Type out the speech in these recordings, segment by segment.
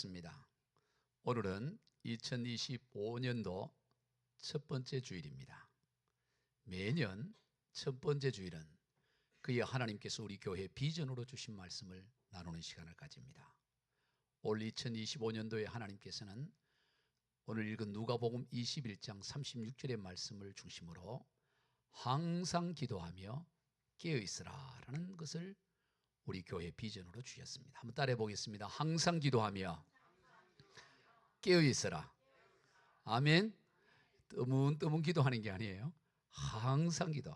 반갑습니다. 오늘은 2025년도 첫 번째 주일입니다. 매년 첫 번째 주일은 그의 하나님께서 우리 교회 비전으로 주신 말씀을 나누는 시간을 가집니다. 올 2025년도에 하나님께서는 오늘 읽은 누가복음 21장 36절의 말씀을 중심으로 항상 기도하며 깨어있으라 라는 것을 우리 교회 비전으로 주셨습니다. 한번 따라해 보겠습니다. 항상 기도하며 깨어있으라. 아멘. 뜨문뜨문 기도하는 게 아니에요. 항상 기도,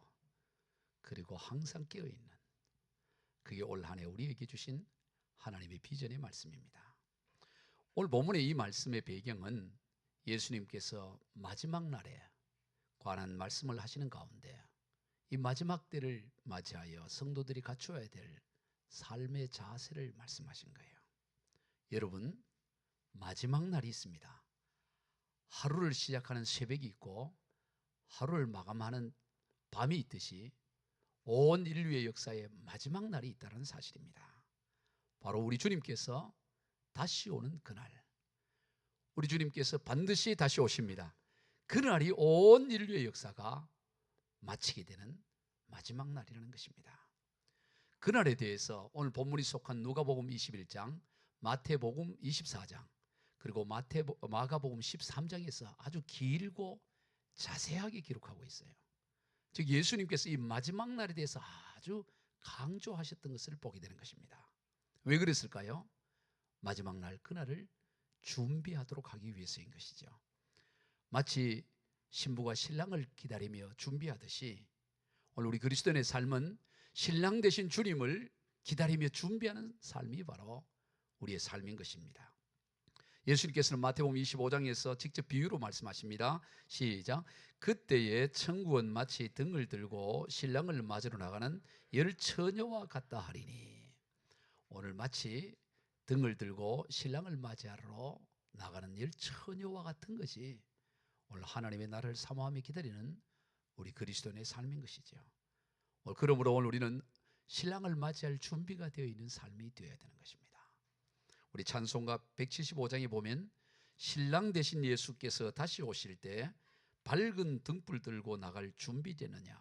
그리고 항상 깨어있는, 그게 올 한 해 우리에게 주신 하나님의 비전의 말씀입니다. 오늘 본문의 이 말씀의 배경은 예수님께서 마지막 날에 관한 말씀을 하시는 가운데 이 마지막 때를 맞이하여 성도들이 갖추어야 될 삶의 자세를 말씀하신 거예요. 여러분, 마지막 날이 있습니다. 하루를 시작하는 새벽이 있고 하루를 마감하는 밤이 있듯이 온 인류의 역사에 마지막 날이 있다는 사실입니다. 바로 우리 주님께서 다시 오는 그날, 우리 주님께서 반드시 다시 오십니다. 그날이 온 인류의 역사가 마치게 되는 마지막 날이라는 것입니다. 그날에 대해서 오늘 본문이 속한 누가복음 21장, 마태복음 24장, 그리고 마가복음 13장에서 아주 길고 자세하게 기록하고 있어요. 즉 예수님께서 이 마지막 날에 대해서 아주 강조하셨던 것을 보게 되는 것입니다. 왜 그랬을까요? 마지막 날 그날을 준비하도록 하기 위해서인 것이죠. 마치 신부가 신랑을 기다리며 준비하듯이 오늘 우리 그리스도인의 삶은 신랑 되신 주님을 기다리며 준비하는 삶이 바로 우리의 삶인 것입니다. 예수님께서는 마태복음 25장에서 직접 비유로 말씀하십니다. 시작. 그때의 천국은 마치 등을 들고 신랑을 맞으러 나가는 열 처녀와 같다 하리니. 오늘 마치 등을 들고 신랑을 맞이하러 나가는 열 처녀와 같은 것이 오늘 하나님의 나라를 사모하며 기다리는 우리 그리스도인의 삶인 것이죠. 그러므로 오늘 우리는 신랑을 맞이할 준비가 되어 있는 삶이 되어야 되는 것입니다. 우리 찬송가 175장에 보면 신랑 되신 예수께서 다시 오실 때 밝은 등불 들고 나갈 준비되느냐,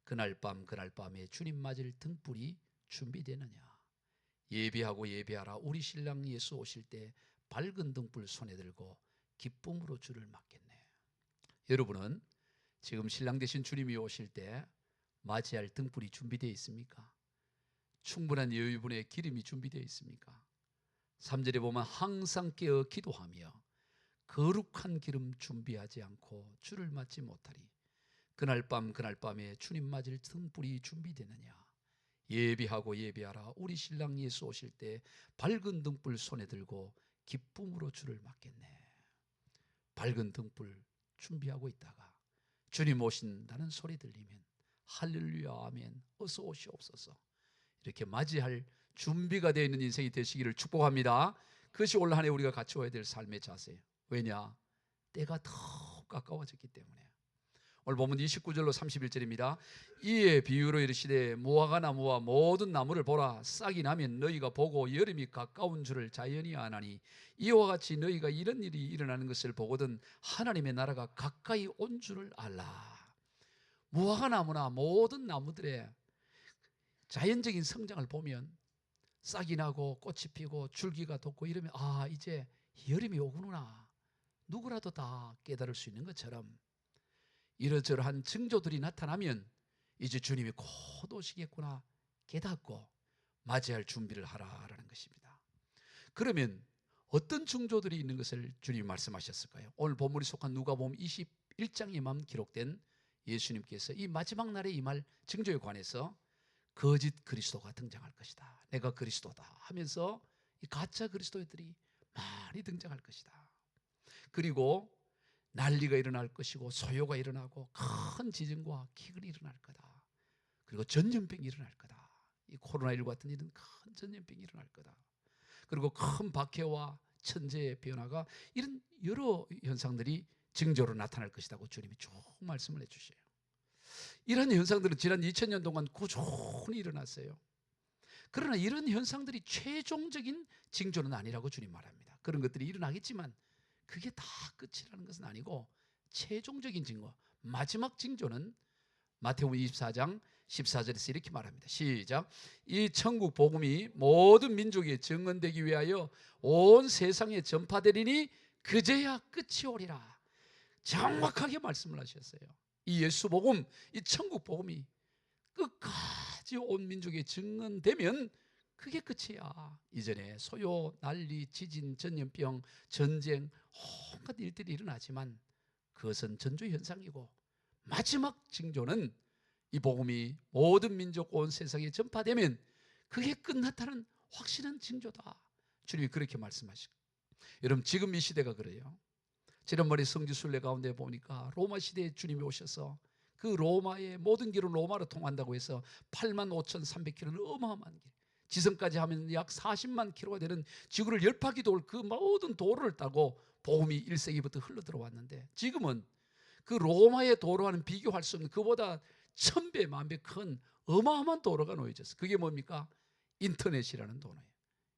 그날 밤에 주님 맞을 등불이 준비되느냐, 예배하고 예배하라, 우리 신랑 예수 오실 때 밝은 등불 손에 들고 기쁨으로 주를 맞겠네. 여러분은 지금 신랑 되신 주님이 오실 때 맞이할 등불이 준비되어 있습니까? 충분한 여유분의 기름이 준비되어 있습니까? 3절에 보면 항상 깨어 기도하며 거룩한 기름 준비하지 않고 주를 맞지 못하리. 그날 밤에 주님 맞을 등불이 준비되느냐, 예비하고 예비하라, 우리 신랑 예수 오실 때 밝은 등불 손에 들고 기쁨으로 주를 맞겠네. 밝은 등불 준비하고 있다가 주님 오신다는 소리 들리면 할렐루야 아멘 어서 오시옵소서 이렇게 맞이할 준비가 되어 있는 인생이 되시기를 축복합니다. 그것이 올 한 해 우리가 갖춰야 될 삶의 자세예요. 왜냐? 때가 더 가까워졌기 때문에. 오늘 본문 29절로 31절입니다. 이에 비유로 이르시되 무화과 나무와 모든 나무를 보라. 싹이 나면 너희가 보고 여름이 가까운 줄을 자연히 아나니 이와 같이 너희가 이런 일이 일어나는 것을 보거든 하나님의 나라가 가까이 온 줄을 알라. 무화과 나무나 모든 나무들의 자연적인 성장을 보면 싹이 나고 꽃이 피고 줄기가 돋고 이러면 이제 여름이 오구나, 누구라도 다 깨달을 수 있는 것처럼 이러저러한 징조들이 나타나면 이제 주님이 곧 오시겠구나 깨닫고 맞이할 준비를 하라라는 것입니다. 그러면 어떤 징조들이 있는 것을 주님이 말씀하셨을까요? 오늘 본문이 속한 누가복음 21장에만 기록된 예수님께서 이 마지막 날에 임할 징조에 관해서 거짓 그리스도가 등장할 것이다, 내가 그리스도다 하면서 이 가짜 그리스도들이 많이 등장할 것이다. 그리고 난리가 일어날 것이고 소요가 일어나고 큰 지진과 기근이 일어날 거다. 그리고 전염병이 일어날 거다. 이 코로나19 같은 이런 큰 전염병이 일어날 거다. 그리고 큰 박해와 천재의 변화가 이런 여러 현상들이 징조로 나타날 것이라고 주님이 쭉 말씀을 해주셔요. 이런 현상들은 지난 2000년 동안 꾸준히 일어났어요. 그러나 이런 현상들이 최종적인 징조는 아니라고 주님 말합니다. 그런 것들이 일어나겠지만 그게 다 끝이라는 것은 아니고 최종적인 징조, 마지막 징조는 마태복음 24장 14절에서 이렇게 말합니다. 시작. 이 천국 복음이 모든 민족에 증언되기 위하여 온 세상에 전파되리니 그제야 끝이 오리라. 정확하게 말씀을 하셨어요. 이 예수 복음, 이 천국 복음이 끝까지 온 민족에 증언되면 그게 끝이야. 이전에 소요, 난리, 지진, 전염병, 전쟁 온갖 일들이 일어나지만 그것은 전조현상이고 마지막 징조는 이 복음이 모든 민족 온 세상에 전파되면 그게 끝났다는 확실한 징조다. 주님이 그렇게 말씀하시고, 여러분 지금 이 시대가 그래요. 지난번에 성지순례 가운데 보니까 로마 시대에 주님이 오셔서 그 로마의 모든 길은 로마로 통한다고 해서 85,300km는 어마어마한 길, 지성까지 하면 약 40만 킬로가 되는 지구를 열바퀴 돌 그 모든 도로를 따고 복음이 1세기부터 흘러들어왔는데, 지금은 그 로마의 도로와는 비교할 수 없는 그보다 1000배 만배 큰 어마어마한 도로가 놓여졌어요. 그게 뭡니까? 인터넷이라는 도로예요.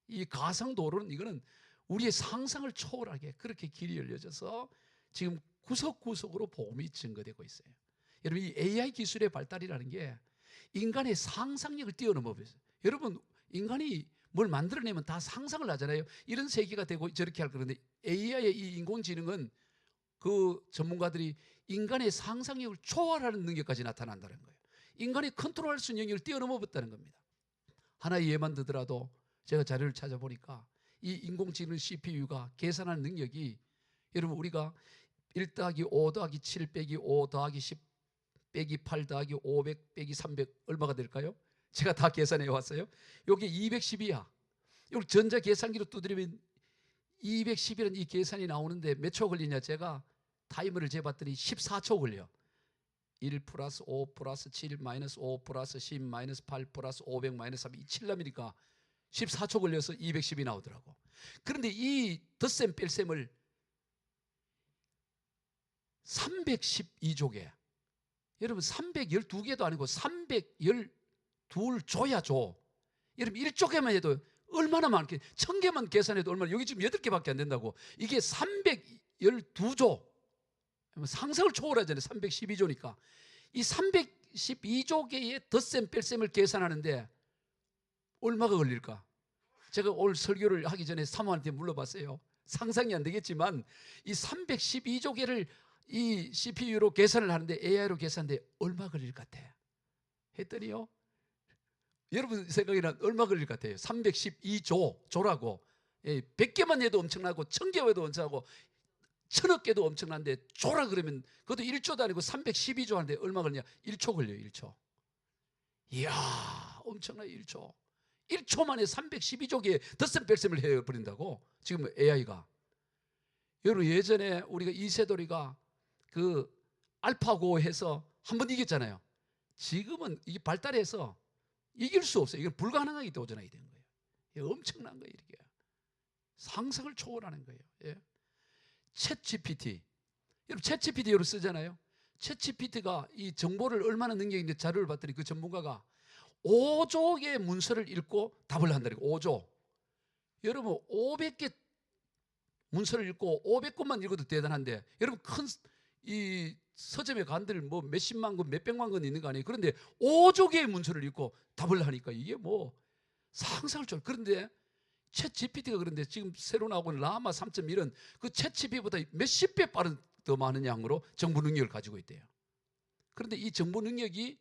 이 가상 도로는 이거는 우리의 상상을 초월하게 그렇게 길이 열려져서 지금 구석구석으로 복음이 증거되고 있어요. 여러분 이 AI 기술의 발달이라는 게 인간의 상상력을 뛰어넘어 버렸어요. 여러분 인간이 뭘 만들어내면 다 상상을 하잖아요. 이런 세계가 되고 저렇게 할 그런데 AI의 이 인공지능은 그 전문가들이 인간의 상상력을 초월하는 능력까지 나타난다는 거예요. 인간이 컨트롤할 수 있는 영역을 뛰어넘어 봤다는 겁니다. 하나의 예만 들더라도 제가 자료를 찾아보니까 이 인공지능 CPU가 계산하는 능력이, 여러분 우리가 1 더하기 5 더하기 7 빼기 5 더하기 10 빼기 8 더하기 500 빼기 300 얼마가 될까요? 제가 다 계산해 왔어요. 여기 210이야. 이걸 전자계산기로 두드리면 210이라는 이 계산이 나오는데 몇 초 걸리냐? 제가 타이머를 재봤더니 14초 걸려. 1 플러스 5 플러스 7 마이너스 5 플러스 10 마이너스 8 플러스 500 마이너스 3 7남이니까 14초 걸려서 210이 나오더라고. 그런데 이 덧셈 뺄셈을 312조개, 여러분 312개도 아니고 312조야 조. 여러분 1조개만 해도 얼마나 많게, 1000개만 계산해도 얼마나, 여기 지금 8개밖에 안 된다고. 이게 312조, 상상을 초월하잖아요. 312조니까 이 312조개의 덧셈 뺄셈을 계산하는데 얼마가 걸릴까? 제가 오늘 설교를 하기 전에 사모한테 물어봤어요. 상상이 안 되겠지만 이 312조개를 이 CPU로 계산을 하는데, AI로 계산하는데 얼마 걸릴 것 같아? 했더니요, 여러분 생각에는 얼마 걸릴 것 같아요? 312조라고. 100개만 해도 엄청나고 1000개 해도 엄청나고 1000억 개도 엄청난데 조라 그러면 그것도 1조도 아니고 312조 하는데 얼마 걸리냐? 1초 걸려요. 1초. 이야, 엄청나요. 1초. 1초 만에 312조개의 덧셈 뺄셈을 해버린다고 지금 AI가. 여러분 예전에 우리가 이세돌이가 그 알파고 해서 한번 이겼잖아요. 지금은 이게 발달해서 이길 수 없어요. 이건 불가능하게 도전하게 된 거예요. 이게 엄청난 거예요. 이렇게 상상을 초월하는 거예요. 예. 챗 GPT, 여러분 챗 GPT 여러분 쓰잖아요. 챗 GPT가 이 정보를 얼마나 능력이 있는지 자료를 봤더니 그 전문가가 5조의 문서를 읽고 답을 한다는 거예요. 5조. 여러분 500개 문서를 읽고 500권만 읽어도 대단한데, 여러분 큰 이 서점에 간들 뭐 몇십만 권, 몇백만 권 있는 거 아니에요? 그런데 5조 개의 문서를 읽고 답을 하니까 이게 뭐 상상을 초월. 그런데 챗 GPT가 그런데 지금 새로 나오고 있는 라마 3.1은 그 챗 GPT보다 몇십 배 빠른 더 많은 양으로 정보 능력을 가지고 있대요. 그런데 이 정보 능력이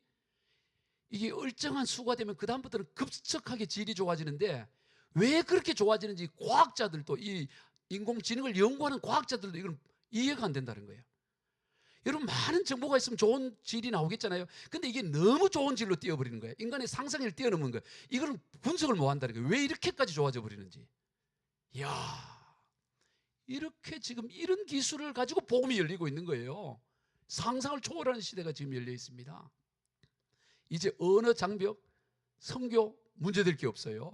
이게 일정한 수가 되면 그 다음부터는 급속하게 질이 좋아지는데, 왜 그렇게 좋아지는지 과학자들도, 이 인공지능을 연구하는 과학자들도 이건 이해가 안 된다는 거예요. 여러분 많은 정보가 있으면 좋은 질이 나오겠잖아요. 근데 이게 너무 좋은 질로 뛰어버리는 거예요. 인간의 상상을 뛰어넘는 거예요. 이거는 분석을 못 한다는 거예요. 왜 이렇게까지 좋아져 버리는지. 이야, 이렇게 지금 이런 기술을 가지고 복음이 열리고 있는 거예요. 상상을 초월하는 시대가 지금 열려 있습니다. 이제 언어 장벽, 성교 문제될 게 없어요.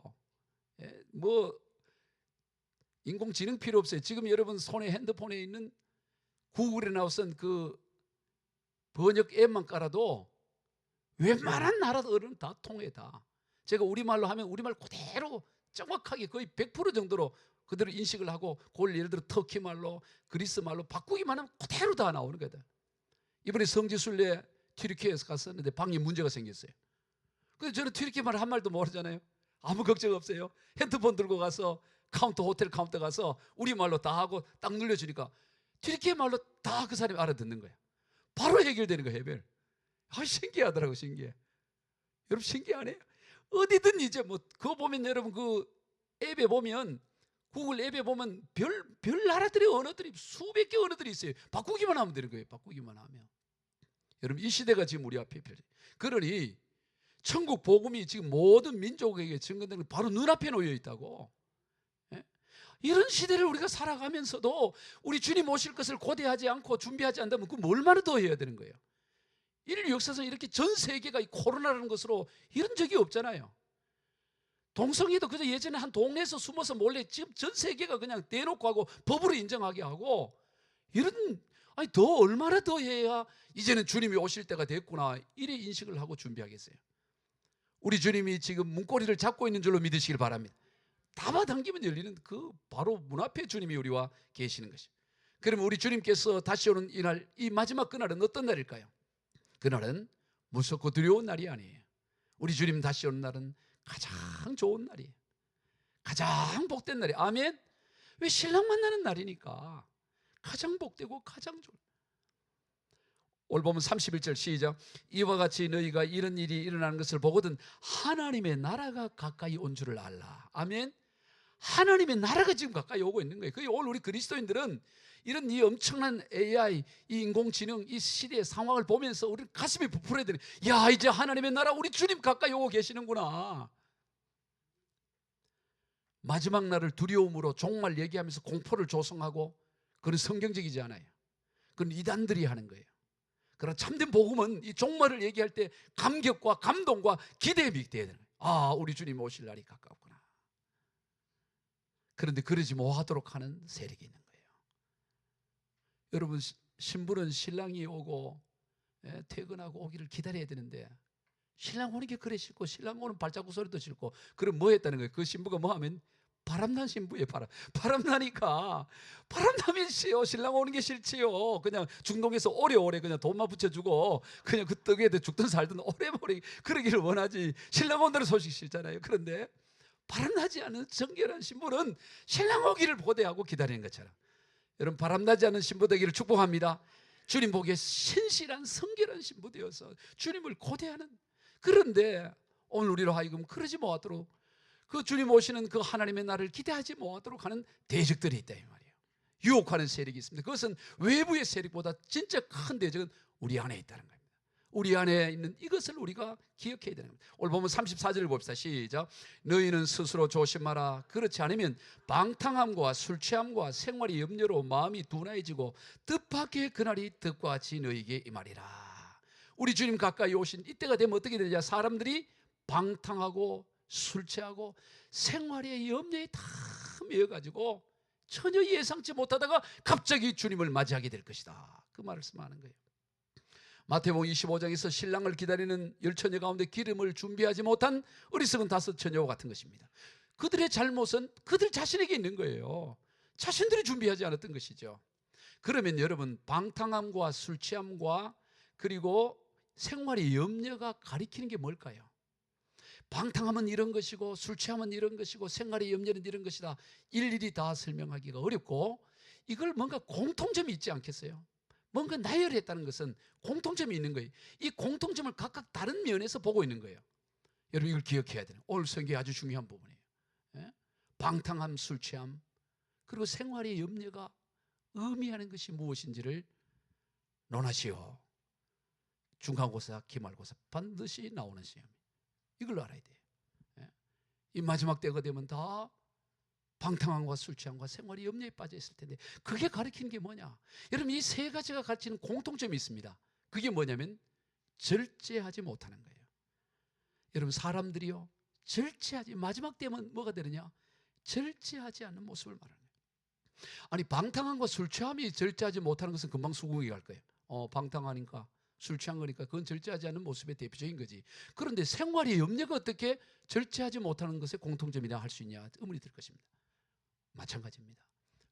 뭐 인공지능 필요 없어요. 지금 여러분 손에 핸드폰에 있는 구글에 나왔던 그 번역 앱만 깔아도 웬만한 나라 언어는 다 통해 다. 제가 우리말로 하면 우리말 그대로 정확하게 거의 100% 정도로 그대로 인식을 하고 그걸 예를 들어 터키 말로 그리스 말로 바꾸기만 하면 그대로 다 나오는 거다. 이번에 성지순례 튀르키예에서 갔었는데 방에 문제가 생겼어요. 근데 저는 튀르키 말 한 말도 모르잖아요. 아무 걱정 없어요. 핸드폰 들고 가서 호텔 카운터 가서 우리말로 다 하고 딱 눌러주니까 튀르키 말로 다 그 사람이 알아듣는 거예요. 바로 해결되는 거예요. 해결. 신기하더라고. 신기해. 여러분 신기하네요. 어디든 이제 뭐 그거 보면 여러분 그 앱에 보면 구글 앱에 보면 별 나라들의 언어들이 수백 개 언어들이 있어요. 바꾸기만 하면 되는 거예요. 바꾸기만 하면. 여러분 이 시대가 지금 우리 앞에 펼쳐져요. 그러니 천국 복음이 지금 모든 민족에게 증거되는 바로 눈앞에 놓여 있다고. 예? 이런 시대를 우리가 살아가면서도 우리 주님 오실 것을 고대하지 않고 준비하지 않다면 그럼 얼마나 더 해야 되는 거예요. 인류 역사상 이렇게 전 세계가 이 코로나라는 것으로 이런 적이 없잖아요. 동성애도 그저 예전에 한 동네에서 숨어서 몰래 지금 전 세계가 그냥 대놓고 하고 법으로 인정하게 하고 이런 아니 더 얼마나 더 해야 이제는 주님이 오실 때가 됐구나 이래 인식을 하고 준비하겠어요. 우리 주님이 지금 문고리를 잡고 있는 줄로 믿으시길 바랍니다. 잡아당기면 열리는 그 바로 문 앞에 주님이 우리와 계시는 것이죠. 그러면 우리 주님께서 다시 오는 이날, 이 마지막 그날은 어떤 날일까요? 그날은 무섭고 두려운 날이 아니에요. 우리 주님 다시 오는 날은 가장 좋은 날이에요. 가장 복된 날이에요. 아멘. 왜 신랑 만나는 날이니까 가장 복되고 가장 좋은. 오늘 보면 31절 시작. 이와 같이 너희가 이런 일이 일어나는 것을 보거든 하나님의 나라가 가까이 온 줄을 알라. 아멘. 하나님의 나라가 지금 가까이 오고 있는 거예요. 그게 오늘 우리 그리스도인들은 이런 이 엄청난 AI, 이 인공지능, 이 시대의 상황을 보면서 우리 가슴이 부풀어야 되는. 야, 이제 하나님의 나라 우리 주님 가까이 오고 계시는구나. 마지막 날을 두려움으로 종말 얘기하면서 공포를 조성하고 그건 성경적이지 않아요. 그건 이단들이 하는 거예요. 그러나 참된 복음은 이 종말을 얘기할 때 감격과 감동과 기대에 믹대야 되는 거예요. 아, 우리 주님 오실 날이 가깝구나. 그런데 그러지 못하도록 하는 세력이 있는 거예요. 여러분 신부는 신랑이 오고 퇴근하고 오기를 기다려야 되는데 신랑 오는 게 그래 싫고 신랑 오는 발자국 소리도 싫고 그럼 뭐 했다는 거예요? 그 신부가 뭐 하면 바람난 신부예요. 바람나니까 바람나면 신랑 오는 게 싫지요. 그냥 중동에서 오래오래 그냥 돈만 붙여주고 그냥 그 떡에 죽든 살든 오래오래 그러기를 원하지 신랑 온다는 소식 싫잖아요. 그런데 바람나지 않은 정결한 신부는 신랑 오기를 고대하고 기다리는 것처럼 여러분 바람나지 않은 신부 되기를 축복합니다. 주님 보기에 신실한 성결한 신부 되어서 주님을 고대하는. 그런데 오늘 우리로 하여금 그러지 못하도록 그 주님 오시는 그 하나님의 날을 기대하지 못하도록 하는 대적들이 있다 이 말이에요. 유혹하는 세력이 있습니다. 그것은 외부의 세력보다 진짜 큰 대적은 우리 안에 있다는 겁니다. 우리 안에 있는 이것을 우리가 기억해야 되는 겁니다. 오늘 보면 34절을 봅시다. 시작. 너희는 스스로 조심하라. 그렇지 않으면 방탕함과 술 취함과 생활의 염려로 마음이 둔해지고 뜻밖의 그날이 뜻과 같이 너희에게 임하리라. 우리 주님 가까이 오신 이때가 되면 어떻게 되냐? 사람들이 방탕하고 술 취하고 생활의 염려에 다 매여가지고 전혀 예상치 못하다가 갑자기 주님을 맞이하게 될 것이다. 그 말씀하는 거예요. 마태복음 25장에서 신랑을 기다리는 10처녀 가운데 기름을 준비하지 못한 어리석은 5처녀와 같은 것입니다. 그들의 잘못은 그들 자신에게 있는 거예요. 자신들이 준비하지 않았던 것이죠. 그러면 여러분 방탕함과 술 취함과 그리고 생활의 염려가 가리키는 게 뭘까요? 방탕함은 이런 것이고 술 취함은 이런 것이고 생활의 염려는 이런 것이다. 일일이 다 설명하기가 어렵고 이걸 뭔가 공통점이 있지 않겠어요? 뭔가 나열했다는 것은 공통점이 있는 거예요. 이 공통점을 각각 다른 면에서 보고 있는 거예요. 여러분 이걸 기억해야 돼요. 오늘 성경이 아주 중요한 부분이에요. 방탕함, 술 취함 그리고 생활의 염려가 의미하는 것이 무엇인지를 논하시오. 중간고사, 기말고사 반드시 나오는 시험이에요. 이걸 알아야 돼요. 이 마지막 때가 되면 다 방탕함과 술 취함과 생활의 염려에 빠져 있을 텐데 그게 가리키는 게 뭐냐? 여러분 이 세 가지가 가르치는 공통점이 있습니다. 그게 뭐냐면 절제하지 못하는 거예요. 여러분 사람들이요 절제하지 마지막 때면 뭐가 되느냐? 절제하지 않는 모습을 말하는 거예요. 아니 방탕함과 술 취함이 절제하지 못하는 것은 금방 수긍이 갈 거예요. 방탕하니까 술 취한 거니까 그건 절제하지 않는 모습의 대표적인 거지. 그런데 생활의 염려가 어떻게 절제하지 못하는 것의 공통점이라 할 수 있냐 의문이 들 것입니다. 마찬가지입니다.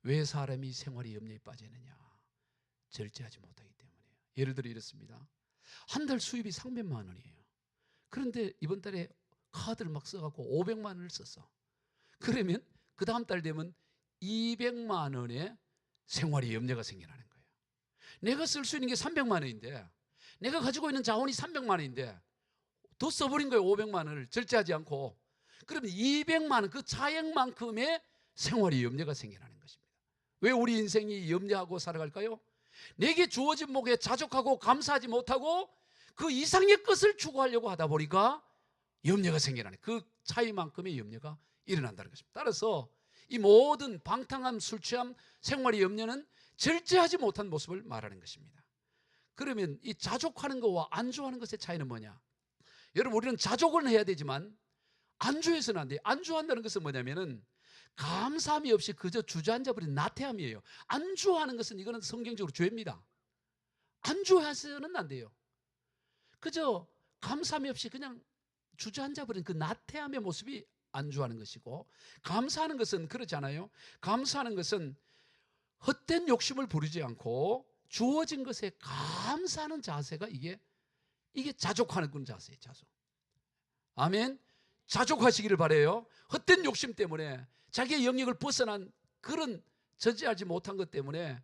왜 사람이 생활의 염려에 빠지느냐? 절제하지 못하기 때문이에요. 예를 들어 이렇습니다. 한 달 수입이 300만 원이에요. 그런데 이번 달에 카드를 막 써갖고 500만 원을 썼어. 그러면 그 다음 달 되면 200만 원의 생활의 염려가 생겨나는 거예요. 내가 쓸 수 있는 게 300만 원인데, 내가 가지고 있는 자원이 300만 원인데 더 써버린 거예요. 500만 원을 절제하지 않고. 그러면 200만 원, 그 차액만큼의 생활의 염려가 생겨나는 것입니다. 왜 우리 인생이 염려하고 살아갈까요? 내게 주어진 목에 자족하고 감사하지 못하고 그 이상의 것을 추구하려고 하다 보니까 염려가 생겨나는, 그 차이만큼의 염려가 일어난다는 것입니다. 따라서 이 모든 방탕함, 술 취함, 생활의 염려는 절제하지 못한 모습을 말하는 것입니다. 그러면 이 자족하는 것과 안주하는 것의 차이는 뭐냐? 여러분, 우리는 자족은 해야 되지만 안주해서는 안 돼요. 안주한다는 것은 뭐냐면은 감사함이 없이 그저 주저앉아버린 나태함이에요. 안주하는 것은, 이거는 성경적으로 죄입니다. 안주해서는 안 돼요. 그저 감사함이 없이 그냥 주저앉아버린 그 나태함의 모습이 안주하는 것이고, 감사하는 것은 그렇지 않아요. 감사하는 것은 헛된 욕심을 부리지 않고 주어진 것에 감사하는 자세가 이게 자족하는 그런 자세예요. 자족. 아멘. 자족하시기를 바라요. 헛된 욕심 때문에 자기의 영역을 벗어난 그런 저지하지 못한 것 때문에,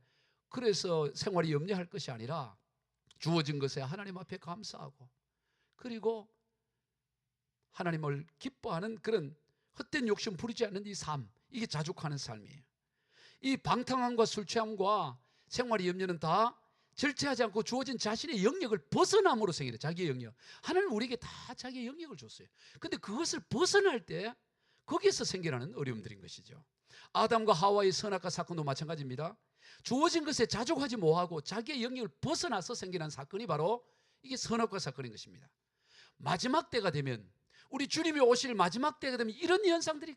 그래서 생활이 염려할 것이 아니라 주어진 것에 하나님 앞에 감사하고, 그리고 하나님을 기뻐하는 그런 헛된 욕심 부리지 않는 이 삶, 이게 자족하는 삶이에요. 이 방탕함과 술 취함과 생활의 염려는 다 절제하지 않고 주어진 자신의 영역을 벗어남으로 생기는, 자기의 영역. 하나님 우리에게 다 자기의 영역을 줬어요. 근데 그것을 벗어날 때 거기에서 생겨나는 어려움들인 것이죠. 아담과 하와의 선악과 사건도 마찬가지입니다. 주어진 것에 자족하지 못하고 자기의 영역을 벗어나서 생겨난 사건이 바로 이게 선악과 사건인 것입니다. 마지막 때가 되면, 우리 주님이 오실 마지막 때가 되면 이런 현상들이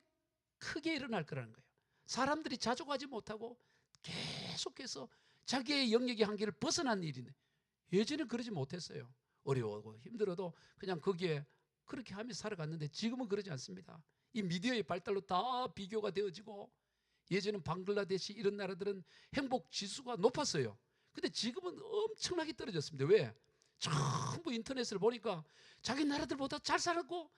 크게 일어날 거라는 거예요. 사람들이 자족하지 못하고 계속해서 자기의 영역의 한계를 벗어난 일이네. 예전엔 그러지 못했어요. 어려워하고 힘들어도 그냥 거기에 그렇게 하며 살아갔는데 지금은 그러지 않습니다. 이 미디어의 발달로 다 비교가 되어지고, 예전엔 방글라데시 이런 나라들은 행복 지수가 높았어요. 근데 지금은 엄청나게 떨어졌습니다. 왜? 전부 인터넷을 보니까 자기 나라들보다 잘 살았고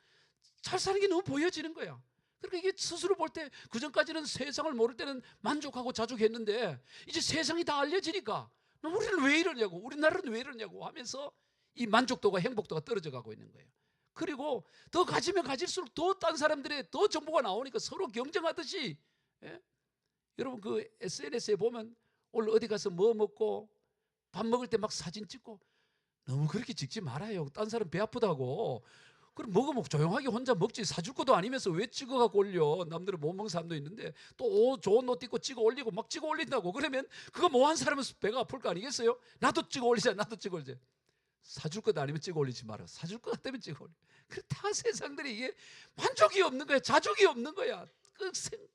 잘 사는 게 너무 보여지는 거야. 그러니까 이게 스스로 볼 때, 그전까지는 세상을 모를 때는 만족하고 자족했는데 이제 세상이 다 알려지니까 우리는 왜 이러냐고, 우리나라는 왜 이러냐고 하면서 이 만족도가, 행복도가 떨어져 가고 있는 거예요. 그리고 더 가지면 가질수록 더 딴 사람들의 더 정보가 나오니까 서로 경쟁하듯이, 예? 여러분 그 SNS에 보면 오늘 어디 가서 뭐 먹고 밥 먹을 때 막 사진 찍고, 너무 그렇게 찍지 말아요. 딴 사람 배 아프다고. 그럼 먹으면 조용하게 혼자 먹지, 사줄 것도 아니면서 왜 찍어갖고 올려. 남들은 못 먹는 사람도 있는데 또 좋은 옷 입고 찍어 올리고 막 찍어 올린다고. 그러면 그거 뭐 한 사람은 배가 아플 거 아니겠어요? 나도 찍어 올리자, 나도 찍어 올리자. 사줄 것 아니면 찍어 올리지 마라. 사줄 것 같다면 찍어 올려. 다 세상들이 이게 만족이 없는 거야. 자족이 없는 거야.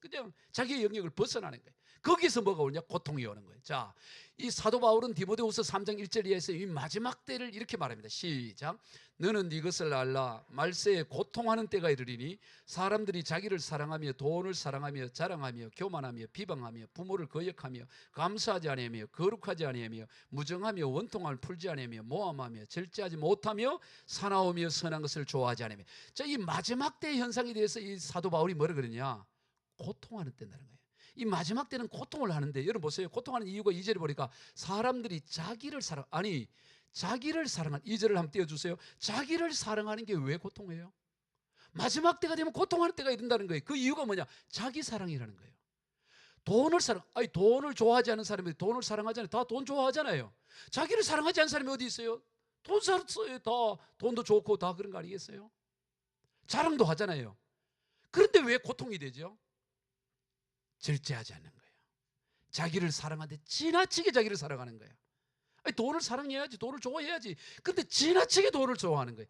그냥 자기의 영역을 벗어나는 거예요. 거기서 뭐가 오냐? 고통이 오는 거예요. 자, 이 사도 바울은 디모데후서 3장 1절 이하에서 이 마지막 때를 이렇게 말합니다. 시작. 너는 이것을 알라. 말세에 고통하는 때가 이르리니 사람들이 자기를 사랑하며 돈을 사랑하며 자랑하며 교만하며 비방하며 부모를 거역하며 감사하지 아니하며 거룩하지 아니하며 무정하며 원통함을 풀지 아니하며 모함하며 절제하지 못하며 사나우며 선한 것을 좋아하지 아니하며. 자, 이 마지막 때의 현상에 대해서 이 사도 바울이 뭐라 그러냐? 고통하는 때라는 거예요. 이 마지막 때는 고통을 하는데, 여러분 보세요. 고통하는 이유가 2절에 보니까 사람들이 자기를 사랑한 2절을 한번 띄워주세요. 자기를 사랑하는 게 왜 고통이에요? 마지막 때가 되면 고통하는 때가 이른다는 거예요. 그 이유가 뭐냐? 자기 사랑이라는 거예요. 돈을 좋아하지 않는 사람이 돈을 사랑하잖아요. 다 돈 좋아하잖아요. 자기를 사랑하지 않는 사람이 어디 있어요? 돈 살았어요. 다 돈도 좋고 다 그런 거 아니겠어요? 자랑도 하잖아요. 그런데 왜 고통이 되죠? 절제하지 않는 거예요. 자기를 사랑하는데 지나치게 자기를 사랑하는 거예요. 돈을 사랑해야지, 돈을 좋아해야지. 그런데 지나치게 돈을 좋아하는 거예요.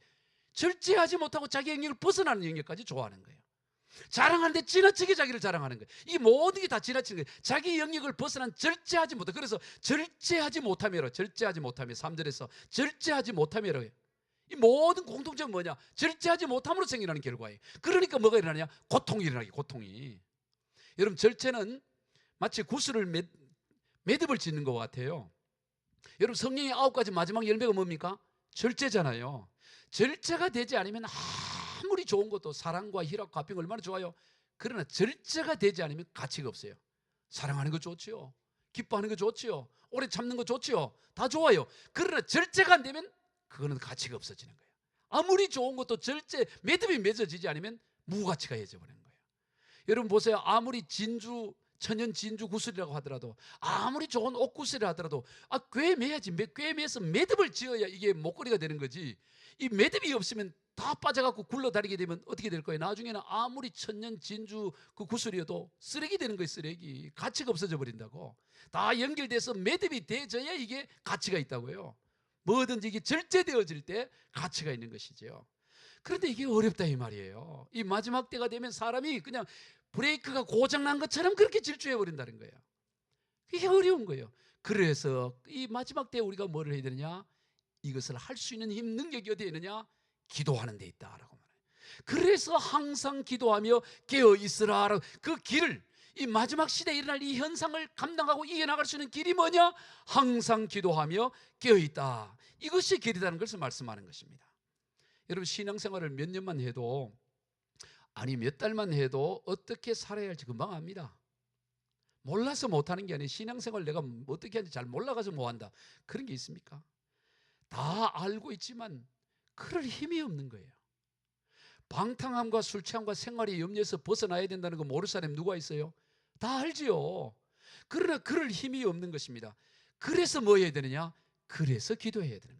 절제하지 못하고 자기 영역을 벗어나는 영역까지 좋아하는 거예요. 자랑하는데 지나치게 자기를 자랑하는 거예요. 이 모든 게 다 지나치는 거예요. 자기 영역을 벗어난 절제하지 못하. 그래서 절제하지 못하며라. 절제하지 못하며 3절에서 절제하지 못하며라. 이 모든 공통점은 뭐냐? 절제하지 못함으로 생기는 결과예요. 그러니까 뭐가 일어나냐? 고통이 일어나기, 고통이. 여러분, 절제는 마치 구슬을 매듭을 짓는 것 같아요. 여러분, 성령의 9가지 마지막 열매가 뭡니까? 절제잖아요. 절제가 되지 않으면 아무리 좋은 것도 사랑과 희락과 화평 얼마나 좋아요. 그러나 절제가 되지 않으면 가치가 없어요. 사랑하는 거 좋지요. 기뻐하는 거 좋지요. 오래 참는 거 좋지요. 다 좋아요. 그러나 절제가 안 되면 그거는 가치가 없어지는 거예요. 아무리 좋은 것도 절제, 매듭이 맺어지지 않으면 무가치가 해져버리는 거예요. 여러분 보세요. 아무리 진주, 천연 진주 구슬이라고 하더라도, 아무리 좋은 옷구슬이라 하더라도 꿰 매야지. 꿰 매서 매듭을 지어야 이게 목걸이가 되는 거지. 이 매듭이 없으면 다 빠져갖고 굴러다니게 되면 어떻게 될 거예요? 나중에는 아무리 천년 진주 그 구슬이어도 쓰레기 되는 거예요. 쓰레기. 가치가 없어져 버린다고. 다 연결돼서 매듭이 돼져야 이게 가치가 있다고요. 뭐든지 이게 절제되어질 때 가치가 있는 것이죠. 그런데 이게 어렵다 이 말이에요. 이 마지막 때가 되면 사람이 그냥 브레이크가 고장난 것처럼 그렇게 질주해 버린다는 거예요. 이게 어려운 거예요. 그래서 이 마지막 때에 우리가 뭐를 해야 되느냐? 이것을 할 수 있는 힘, 능력이 어디에 있느냐? 기도하는 데 있다라고 말해요. 그래서 항상 기도하며 깨어 있으라. 그 길을, 이 마지막 시대에 일어날 이 현상을 감당하고 이겨나갈 수 있는 길이 뭐냐? 항상 기도하며 깨어 있다. 이것이 길이라는 것을 말씀하는 것입니다. 여러분, 신앙생활을 몇 년만 해도, 아니 몇 달만 해도 어떻게 살아야 할지 금방 압니다. 몰라서 못하는 게 아니에요. 신앙생활 내가 어떻게 하는지 잘 몰라가지고 못한다, 그런 게 있습니까? 다 알고 있지만 그럴 힘이 없는 거예요. 방탕함과 술 취함과 생활의 염려에서 벗어나야 된다는 거 모를 사람이 누가 있어요? 다 알지요. 그러나 그럴 힘이 없는 것입니다. 그래서 뭐 해야 되느냐? 그래서 기도해야 되는 거예요.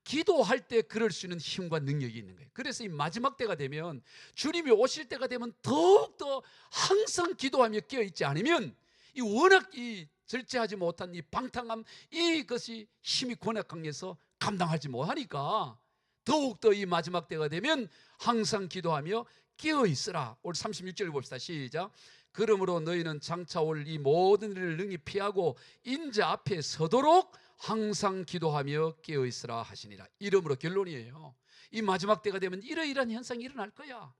기도할 때 그럴 수 있는 힘과 능력이 있는 거예요. 그래서 이 마지막 때가 되면, 주님이 오실 때가 되면 더욱더 항상 기도하며 깨어있지 않으면 이 워낙 이 절제하지 못한 이 방탕함, 이것이 힘이 워낙 강해서 감당하지 못하니까 더욱더 이 마지막 때가 되면 항상 기도하며 깨어있으라. 오늘 36절 봅시다. 시작. 그러므로 너희는 장차 올 이 모든 일을 능히 피하고 인자 앞에 서도록 항상 기도하며 깨어있으라 하시니라. 이러므로 결론이에요. 이 마지막 때가 되면 이러이러한 현상이 일어날 거야.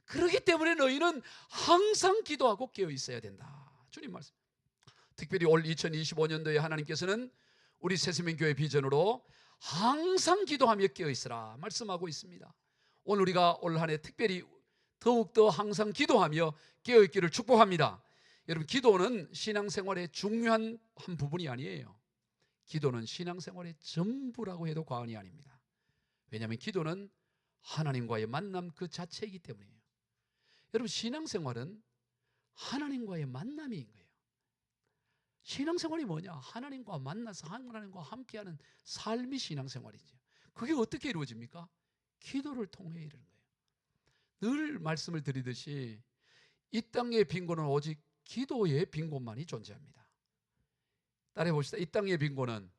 그렇기 때문에 너희는 항상 기도하고 깨어있어야 된다. 주님 말씀. 특별히 올 2025년도에 하나님께서는 우리 새세민교회 비전으로 항상 기도하며 깨어있으라 말씀하고 있습니다. 오늘 우리가 올 한 해 특별히 더욱더 항상 기도하며 깨어있기를 축복합니다. 여러분, 기도는 신앙생활의 중요한 한 부분이 아니에요. 기도는 신앙생활의 전부라고 해도 과언이 아닙니다. 왜냐하면 기도는 하나님과의 만남 그 자체이기 때문이에요. 여러분, 신앙생활은 하나님과의 만남인 거예요. 신앙생활이 뭐냐? 하나님과 만나서 하나님과 함께하는 삶이 신앙생활이죠. 그게 어떻게 이루어집니까? 기도를 통해 이루는 거예요. 늘 말씀을 드리듯이 이 땅의 빈곤은 오직 기도의 빈곤만이 존재합니다. 따라해 봅시다. 이 땅의 빈곤은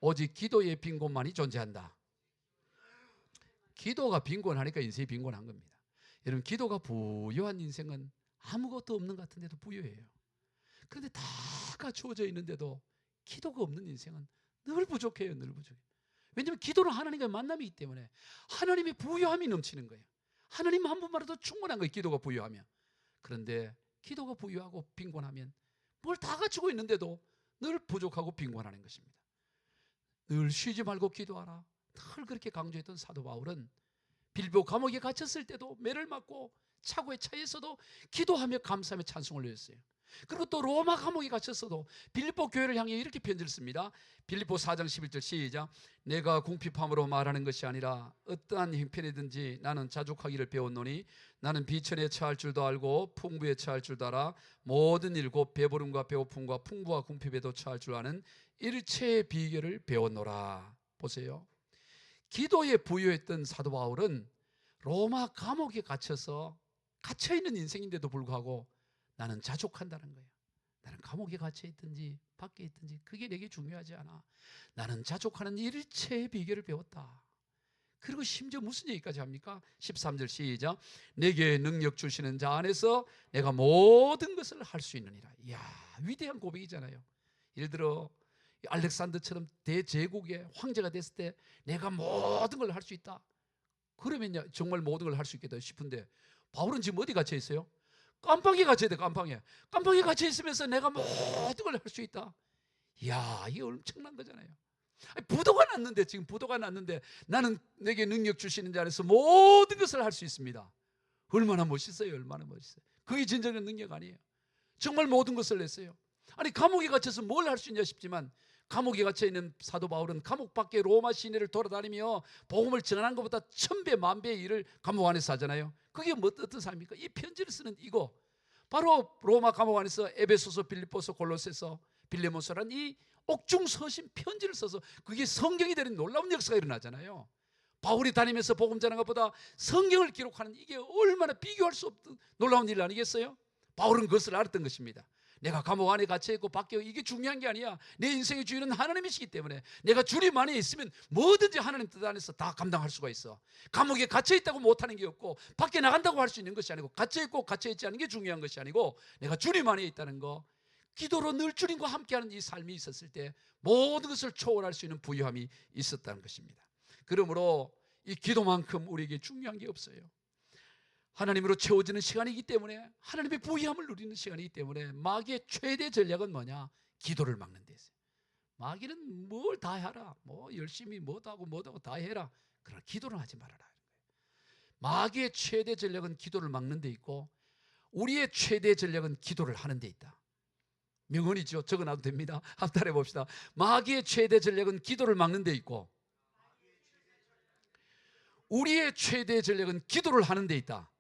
오직 기도의 빈곤만이 존재한다. 기도가 빈곤하니까 인생이 빈곤한 겁니다. 여러분, 기도가 부유한 인생은 아무것도 없는 것 같은데도 부유해요. 그런데 다 갖추어져 있는데도 기도가 없는 인생은 늘 부족해요. 늘 부족해요. 왜냐하면 기도는 하나님과의 만남이기 때문에 하나님의 부유함이 넘치는 거예요. 하나님 한 분만으로도 충분한 거예요. 기도가 부유하면. 그런데 기도가 부유하고 빈곤하면 뭘 다 갖추고 있는데도 늘 부족하고 빈곤하는 것입니다. 늘 쉬지 말고 기도하라. 늘 그렇게 강조했던 사도 바울은 빌보 감옥에 갇혔을 때도 매를 맞고 차고에 차에서도 기도하며 감사하며 찬송을 올렸어요. 그리고 또 로마 감옥에 갇혔어도 빌립보 교회를 향해 이렇게 편지를 씁니다. 빌립보 4장 11절 시작. 내가 궁핍함으로 말하는 것이 아니라 어떠한 형편이든지 나는 자족하기를 배웠노니 나는 비천에 처할 줄도 알고 풍부에 처할 줄도 알아 모든 일 곧 배부름과 배고픔과 풍부와 궁핍에도 처할 줄 아는 일체의 비결을 배웠노라. 보세요. 기도에 부유했던 사도 바울은 로마 감옥에 갇혀있는 인생인데도 불구하고 나는 자족한다는 거예요. 나는 감옥에 갇혀있든지 밖에 있든지 그게 내게 중요하지 않아. 나는 자족하는 일체의 비결을 배웠다. 그리고 심지어 무슨 얘기까지 합니까? 13절 시작. 내게 능력 주시는 자 안에서 내가 모든 것을 할 수 있느니라. 이야, 위대한 고백이잖아요. 예를 들어 알렉산더처럼 대제국의 황제가 됐을 때 내가 모든 걸 할 수 있다. 그러면 정말 모든 걸 할 수 있겠다 싶은데 바울은 지금 어디 갇혀 있어요? 깜빵에 갇혀야 돼. 깜빵에 갇혀 있으면서 내가 모든 걸 할 수 있다. 이야, 이게 엄청난 거잖아요. 부도가 났는데, 지금 부도가 났는데 나는 내게 능력 주시는 자 안에서 모든 것을 할 수 있습니다. 얼마나 멋있어요. 얼마나 멋있어요. 그게 진정한 능력 아니에요. 정말 모든 것을 냈어요. 아니, 감옥에 갇혀서 뭘 할 수 있냐 싶지만, 감옥에 갇혀있는 사도 바울은 감옥 밖에 로마 시내를 돌아다니며 복음을 전하는 것보다 1000배 만배의 일을 감옥 안에서 하잖아요. 그게 뭐 어떤 삶입니까? 이 편지를 쓰는 이거 바로 로마 감옥 안에서 에베소서, 빌립보서, 골로새서, 빌레몬서란 이 옥중 서신 편지를 써서 그게 성경이 되는 놀라운 역사가 일어나잖아요. 바울이 다니면서 복음 전하는 것보다 성경을 기록하는, 이게 얼마나 비교할 수 없는 놀라운 일 아니겠어요? 바울은 그것을 알았던 것입니다. 내가 감옥 안에 갇혀있고 밖에, 이게 중요한 게 아니야. 내 인생의 주인은 하나님이시기 때문에 내가 주님 안에 있으면 뭐든지 하나님 뜻 안에서 다 감당할 수가 있어. 감옥에 갇혀있다고 못하는 게 없고, 밖에 나간다고 할 수 있는 것이 아니고, 갇혀있고 갇혀있지 않은 게 중요한 것이 아니고, 내가 주님 안에 있다는 거, 기도로 늘 주님과 함께하는 이 삶이 있었을 때 모든 것을 초월할 수 있는 부유함이 있었다는 것입니다. 그러므로 이 기도만큼 우리에게 중요한 게 없어요. 하나님으로 채워지는 시간이기 때문에, 하나님의 부유함을 누리는 시간이기 때문에, 마귀의 최대 전략은 뭐냐? 기도를 막는 데 있어요. 마귀는 뭘 다 해라, 뭐 열심히 뭐도 하고 다 해라, 그러나 기도는 하지 말아라. 마귀의 최대 전략은 기도를 막는 데 있고, 우리의 최대 전략은 기도를 하는 데 있다. 명언이죠. 적어놔도 됩니다. 한번 따라해 봅시다. 마귀의 최대 전략은 기도를 막는 데 있고, 우리의 최대 전략은 기도를 하는 데 있다.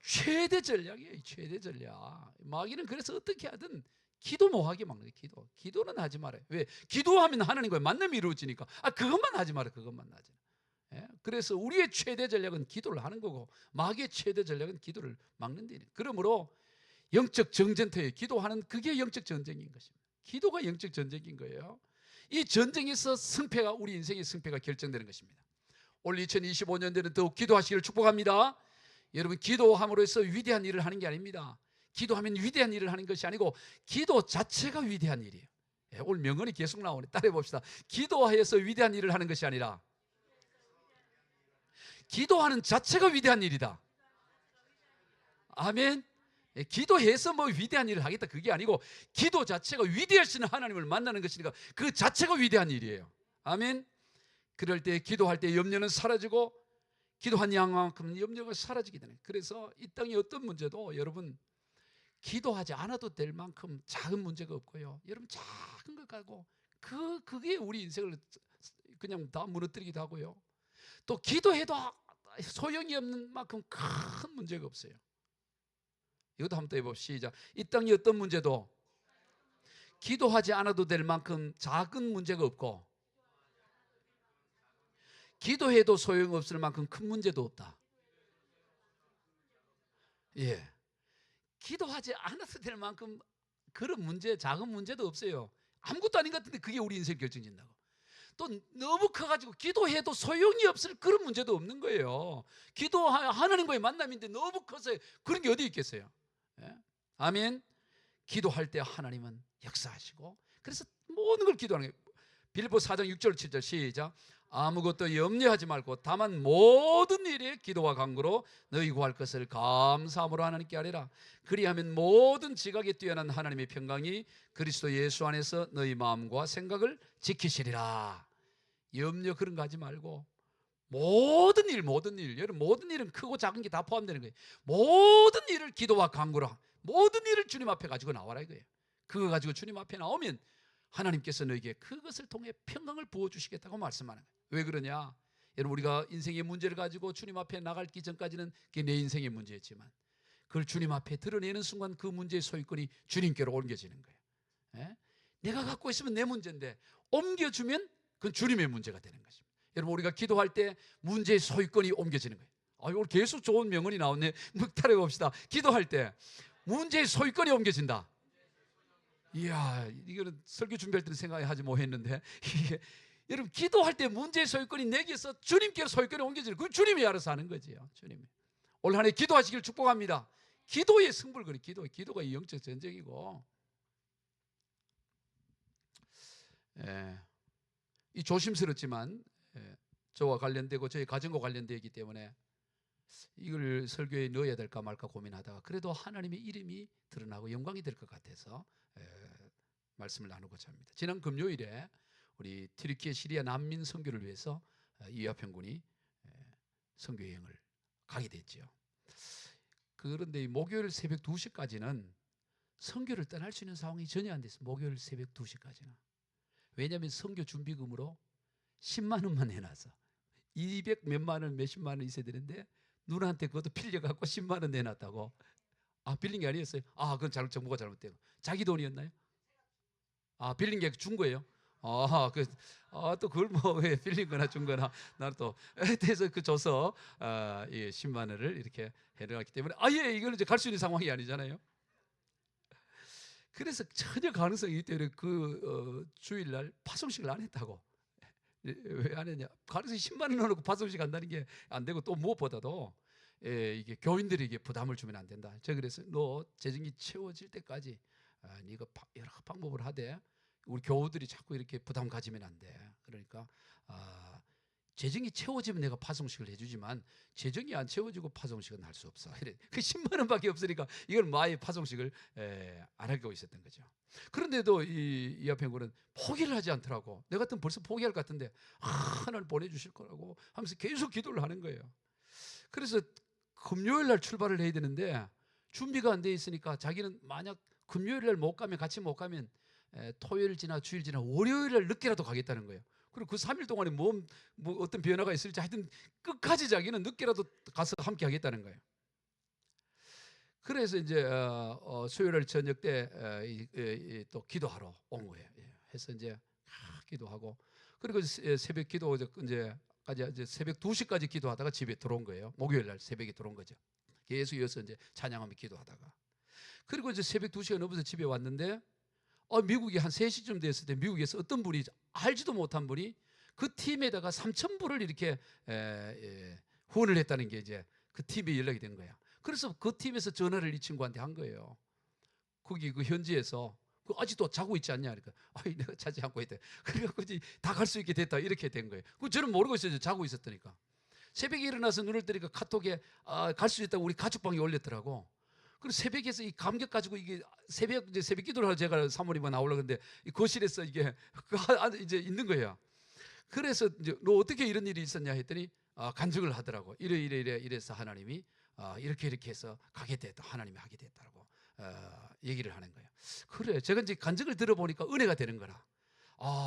최대 전략이에요. 최대 전략. 마귀는 그래서 어떻게 하든 기도 못하게 막는 거예요. 기도는 하지 말아요. 왜? 기도하면 하나님과 만남이 이루어지니까. 그것만 하지 말아요. 그것만 하지. 예? 그래서 우리의 최대 전략은 기도를 하는 거고, 마귀의 최대 전략은 기도를 막는 데. 그러므로 영적 정전터에 기도하는, 그게 영적 전쟁인 것입니다. 기도가 영적 전쟁인 거예요. 이 전쟁에서 승패가, 우리 인생의 승패가 결정되는 것입니다. 올 2025년도에는 더욱 기도하시기를 축복합니다. 여러분, 기도함으로 해서 위대한 일을 하는 게 아닙니다. 기도하면 위대한 일을 하는 것이 아니고, 기도 자체가 위대한 일이에요. 오늘 명언이 계속 나오네. 따라해 봅시다. 기도하여서 위대한 일을 하는 것이 아니라, 기도하는 자체가 위대한 일이다. 아멘. 기도해서 뭐 위대한 일을 하겠다, 그게 아니고, 기도 자체가 위대하신 하나님을 만나는 것이니까 그 자체가 위대한 일이에요. 아멘. 그럴 때, 기도할 때 염려는 사라지고, 기도한 양만큼 염려가 사라지게 되는. 그래서 이 땅의 어떤 문제도 여러분 기도하지 않아도 될 만큼 작은 문제가 없고요. 여러분, 작은 것 가지고 그게 우리 인생을 그냥 다 무너뜨리기도 하고요. 또 기도해도 소용이 없는 만큼 큰 문제가 없어요. 이것도 한번 더 해봅시다. 시작. 이 땅의 어떤 문제도 기도하지 않아도 될 만큼 작은 문제가 없고, 기도해도 소용없을 만큼 큰 문제도 없다. 예, 기도하지 않아도 될 만큼 그런 문제, 작은 문제도 없어요. 아무것도 아닌 것 같은데 그게 우리 인생 결정짓는다고. 또 너무 커가지고 기도해도 소용이 없을 그런 문제도 없는 거예요. 하나님과의 만남인데 너무 커서 그런 게 어디 있겠어요. 예? 아멘. 기도할 때 하나님은 역사하시고, 그래서 모든 걸 기도하는 거예요. 빌립보 4장 6절 7절 시작. 아무것도 염려하지 말고 다만 모든 일에 기도와 간구로 너희 구할 것을 감사함으로 하나님께 아뢰라. 그리하면 모든 지각에 뛰어난 하나님의 평강이 그리스도 예수 안에서 너희 마음과 생각을 지키시리라. 염려 그런 거 하지 말고 모든 일, 여러분, 모든 일은 크고 작은 게 다 포함되는 거예요. 모든 일을 기도와 간구로, 모든 일을 주님 앞에 가지고 나와라 이거예요. 그거 가지고 주님 앞에 나오면 하나님께서 너에게 그것을 통해 평강을 부어주시겠다고 말씀하는 거예요. 왜 그러냐? 여러분, 우리가 인생의 문제를 가지고 주님 앞에 나가기 전까지는 그게 내 인생의 문제였지만, 그걸 주님 앞에 드러내는 순간 그 문제의 소유권이 주님께로 옮겨지는 거예요. 예? 내가 갖고 있으면 내 문제인데 옮겨주면 그건 주님의 문제가 되는 것입니다. 여러분, 우리가 기도할 때 문제의 소유권이 옮겨지는 거예요. 오늘 계속 좋은 명언이 나왔네. 묵타려 봅시다. 기도할 때 문제의 소유권이 옮겨진다. 이야, 이거는 설교 준비할 때는 생각하지 못했는데, 이게 여러분, 기도할 때 문제의 소유권이 내게서 주님께로 소유권이 옮겨지는, 그건 주님이 알아서 하는 거지요. 주님이. 올 한 해 기도하시길 축복합니다. 기도의 승불거리, 기도가 영적 전쟁이고, 이 조심스럽지만 저와 관련되고 저희 가정과 관련되기 때문에 이걸 설교에 넣어야 될까 말까 고민하다가 그래도 하나님의 이름이 드러나고 영광이 될 것 같아서 말씀을 나누고자 합니다. 지난 금요일에 우리 튀르키예 시리아 난민 선교를 위해서 이화평 군이 선교 여행을 가게 됐죠. 그런데 목요일 새벽 2시까지는 선교를 떠날 수 있는 상황이 전혀 안 됐어요. 목요일 새벽 2시까지는. 왜냐하면 선교 준비금으로 10만 원만 내놔서 200 몇만 원, 몇십만 원 있어야 되는데 누나한테 그것도 빌려갖고 10만 원 내놨다고. 아, 빌린 게 아니었어요? 아, 그건 정보가 잘못되고. 자기 돈이었나요? 아, 빌린 게 준 거예요? 또 그걸 뭐 왜 빌린 거나 준 거나 나는 또 그래서 그 줘서 10만 원을 이렇게 해놨기 때문에 이거는 이제 갈 수 있는 상황이 아니잖아요. 그래서 전혀 가능성이 있기 때문에 주일날 파송식을 안 했다고. 왜 안 했냐? 가능성이 10만 원 넣어놓고 파송식 한다는 게 안 되고 또 무엇보다도 이게 교인들이 이게 부담을 주면 안 된다. 제가 그래서 너 재정이 채워질 때까지 네가 여러 방법을 하되 우리 교우들이 자꾸 이렇게 부담 가지면 안 돼. 그러니까 재정이 채워지면 내가 파송식을 해주지만 재정이 안 채워지고 파송식은 할 수 없어. 그 10만 원밖에 없으니까 이건 아예 파송식을 안 하고 있었던 거죠. 그런데도 이 앞행군은 포기를 하지 않더라고. 내가 같으면 벌써 포기할 것 같은데 하나님 보내주실 거라고 하면서 계속 기도를 하는 거예요. 그래서 금요일 날 출발을 해야 되는데 준비가 안 돼 있으니까 자기는 만약 금요일 날 못 가면 같이 못 가면 토요일 지나 주일 지나 월요일 날 늦게라도 가겠다는 거예요. 그리고 그 3일 동안에 뭐 어떤 변화가 있을지 하여튼 끝까지 자기는 늦게라도 가서 함께 하겠다는 거예요. 그래서 이제 수요일 저녁 때 또 기도하러 온 거예요. 해서 이제 기도하고 그리고 새벽 기도 이제 새벽 2시까지 기도하다가 집에 들어온 거예요. 목요일 날 새벽에 들어온 거죠. 계속 이어서 이제 찬양하며 기도하다가 그리고 이제 새벽 2시가 넘어서 집에 왔는데 미국이 한 3시쯤 됐을 때 미국에서 어떤 분이 알지도 못한 분이 그 팀에다가 3,000불을 이렇게 후원을 했다는 게 이제 그 팀에 연락이 된 거야. 그래서 그 팀에서 전화를 이 친구한테 한 거예요. 거기 그 현지에서 아직도 자고 있지 않냐? 그러니까 내가 자지 않고 있대. 그래갖고 다 갈 수 있게 됐다 이렇게 된 거예요. 저는 모르고 있어요. 자고 있었다니까. 새벽에 일어나서 눈을 뜨니까 카톡에 갈 수 있다고 우리 가족방에 올렸더라고. 그리고 새벽에서 이 감격 가지고 이게 새벽 기도를 하러 제가 사모님과 나오려고 했는데 이 거실에서 이게 이제 있는 거예요. 그래서 이제 너 어떻게 이런 일이 있었냐 했더니 간증을 하더라고. 이래서 하나님이 이렇게 해서 가게 됐다. 하나님이 하게 됐다고 얘기를 하는 거예요. 그래, 제가 이제 간증을 들어보니까 은혜가 되는 거라.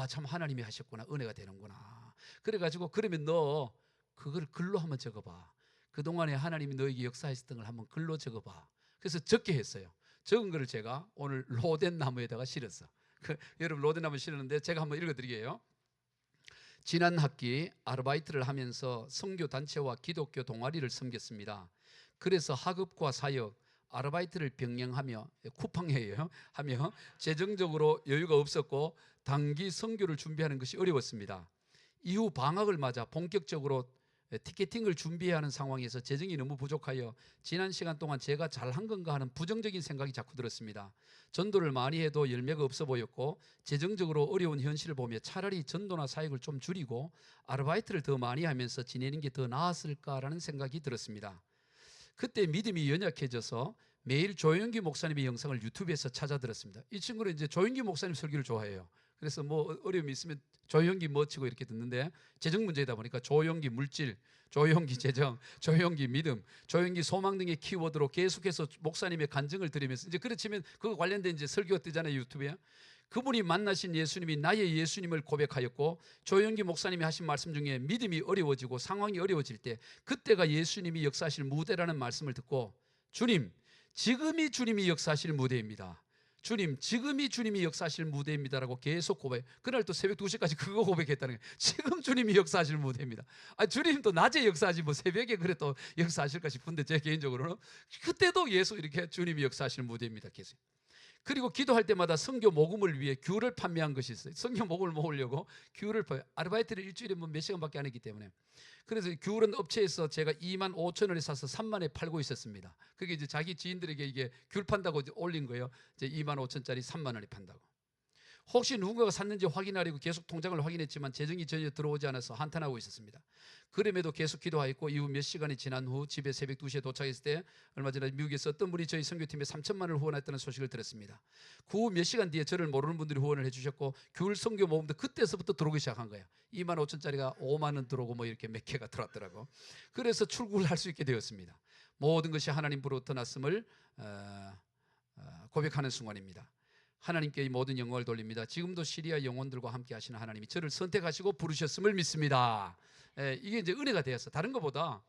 참 하나님이 하셨구나. 은혜가 되는구나. 그래가지고 그러면 너 그걸 글로 한번 적어봐. 그동안에 하나님이 너에게 역사했던 걸 한번 글로 적어봐. 그래서 적게 했어요. 적은 거를 제가 오늘 로덴 나무에다가 실었어. 여러분 로덴 나무 실었는데 제가 한번 읽어드리게요. 지난 학기 아르바이트를 하면서 선교 단체와 기독교 동아리를 섬겼습니다. 그래서 학업과 사역, 아르바이트를 병행하며 쿠팡이에요. 하며 재정적으로 여유가 없었고 단기 선교를 준비하는 것이 어려웠습니다. 이후 방학을 맞아 본격적으로 티켓팅을 준비해야 하는 상황에서 재정이 너무 부족하여 지난 시간 동안 제가 잘한 건가 하는 부정적인 생각이 자꾸 들었습니다. 전도를 많이 해도 열매가 없어 보였고 재정적으로 어려운 현실을 보며 차라리 전도나 사역을 좀 줄이고 아르바이트를 더 많이 하면서 지내는 게 더 나았을까라는 생각이 들었습니다. 그때 믿음이 연약해져서 매일 조영기 목사님의 영상을 유튜브에서 찾아 들었습니다. 이 친구는 이제 조영기 목사님 설교를 좋아해요. 그래서 뭐 어려움이 있으면 조영기 뭐 치고 이렇게 듣는데 재정 문제이다 보니까 조영기 물질, 조영기 재정, 조영기 믿음, 조영기 소망 등의 키워드로 계속해서 목사님의 간증을 들으면서 이제 그렇지만 그거 관련된 이제 설교가 뜨잖아요, 유튜브에. 그분이 만나신 예수님이 나의 예수님을 고백하였고 조영기 목사님이 하신 말씀 중에 믿음이 어려워지고 상황이 어려워질 때 그때가 예수님이 역사하실 무대라는 말씀을 듣고 주님, 지금이 주님이 역사하실 무대입니다. 주님, 지금이 주님이 역사하실 무대입니다라고 계속 고백. 그날 또 새벽 2시까지 그거 고백했다는 거예요. 지금 주님이 역사하실 무대입니다. 주님도 낮에 역사하지 뭐 새벽에 그래 또 역사하실까 싶은데 제 개인적으로는 그때도 예수 이렇게 주님이 역사하실 무대입니다. 계속. 그리고 기도할 때마다 선교 모금을 위해 귤을 판매한 것이 있어요. 선교 모금을 모으려고 귤을 아르바이트를 일주일에 뭐 몇 시간밖에 안 했기 때문에. 그래서 귤은 업체에서 제가 25,000원에 사서 3만에 팔고 있었습니다. 그게 이제 자기 지인들에게 이게 귤 판다고 올린 거예요. 이제 25,000원짜리 3만 원에 판다고. 혹시 누군가가 샀는지 확인하려고 계속 통장을 확인했지만 재정이 전혀 들어오지 않아서 한탄하고 있었습니다. 그럼에도 계속 기도하였고 이후 몇 시간이 지난 후 집에 새벽 2시에 도착했을 때 얼마 전에 미국에서 어떤 분이 저희 선교팀에 3천만 원을 후원했다는 소식을 들었습니다. 그 후 몇 시간 뒤에 저를 모르는 분들이 후원을 해주셨고 겨울 선교 모금도 그때서부터 들어오기 시작한 거예요. 2만 5천짜리가 5만 원 들어오고 뭐 이렇게 몇 개가 들어왔더라고. 그래서 출국을 할 수 있게 되었습니다. 모든 것이 하나님으로부터 났음을 고백하는 순간입니다. 하나님께 이 모든 영광을 돌립니다. 지금도 시리아 영혼들과 함께 하시는 하나님이 저를 선택하시고 부르셨음을 믿습니다. 이게 이제 은혜가 되었어. 다른 것보다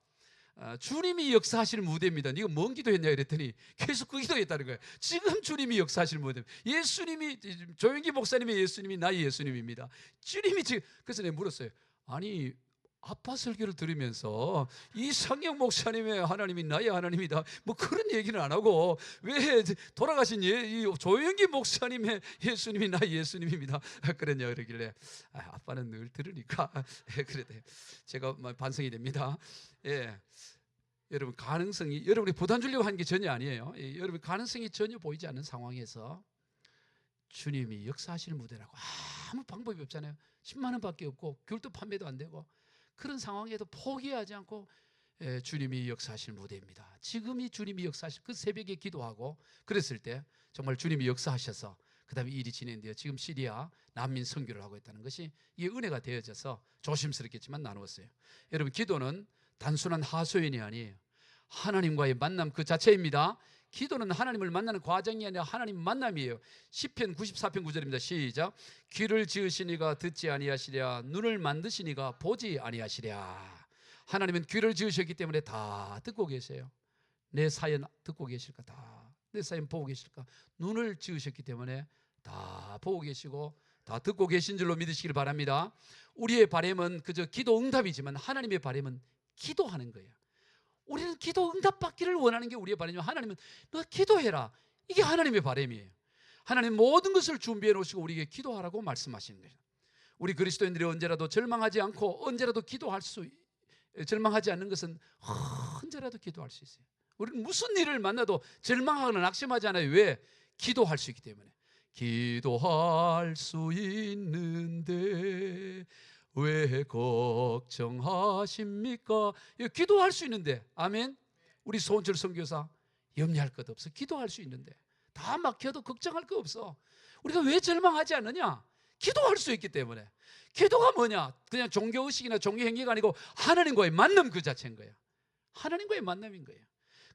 주님이 역사하실 무대입니다. 네가 뭔 기도했냐 이랬더니 계속 그 기도했다는 거예요. 지금 주님이 역사하실 무대. 예수님이, 조영기 목사님의 예수님이 나의 예수님입니다. 주님이 지금. 그래서 내가 물었어요. 아니 아빠 설교를 들으면서 이상영 목사님의 하나님이 나의 하나님이다 뭐 그런 얘기는 안 하고 왜 돌아가신 조영기 목사님의 예수님이 나의 예수님입니다 그랬냐 그러길래 아빠는 늘 들으니까 그래 제가 반성이 됩니다. 예, 여러분 가능성이, 여러분이 부담 주려고 하는 게 전혀 아니에요. 여러분 가능성이 전혀 보이지 않는 상황에서 주님이 역사하실 무대라고 아무 방법이 없잖아요. 10만 원밖에 없고 귤도 판매도 안 되고 그런 상황에도 포기하지 않고 주님이 역사하실 무대입니다. 지금이 주님이 역사하실 그 새벽에 기도하고 그랬을 때 정말 주님이 역사하셔서 그 다음에 일이 진행되어 지금 시리아 난민 선교를 하고 있다는 것이 이게 은혜가 되어져서 조심스럽겠지만 나누었어요. 여러분 기도는 단순한 하소연이 아니에요. 하나님과의 만남 그 자체입니다. 기도는 하나님을 만나는 과정이 아니라 하나님 만남이에요. 시편 94편 9절입니다. 시작. 귀를 지으시니가 듣지 아니하시랴 눈을 만드시니가 보지 아니하시랴. 하나님은 귀를 지으셨기 때문에 다 듣고 계세요. 내 사연 듣고 계실까? 다 내 사연 보고 계실까? 눈을 지으셨기 때문에 다 보고 계시고 다 듣고 계신 줄로 믿으시길 바랍니다. 우리의 바람은 그저 기도 응답이지만 하나님의 바람은 기도하는 거예요. 우리는 기도 응답받기를 원하는 게 우리의 바람이면 하나님은 너 기도해라. 이게 하나님의 바람이에요. 하나님 모든 것을 준비해 놓으시고 우리에게 기도하라고 말씀하시는 거예요. 우리 그리스도인들이 언제라도 절망하지 않고 언제라도 절망하지 않는 것은 언제라도 기도할 수 있어요. 우리는 무슨 일을 만나도 절망하거나 낙심하지 않아요. 왜? 기도할 수 있기 때문에. 기도할 수 있는데 왜 걱정하십니까? 기도할 수 있는데. 아멘. 우리 소원철 선교사 염려할 것 없어. 기도할 수 있는데 다 막혀도 걱정할 거 없어. 우리가 왜 절망하지 않느냐? 기도할 수 있기 때문에. 기도가 뭐냐? 그냥 종교의식이나 종교행위가 아니고 하나님과의 만남 그 자체인 거예요. 하나님과의 만남인 거예요.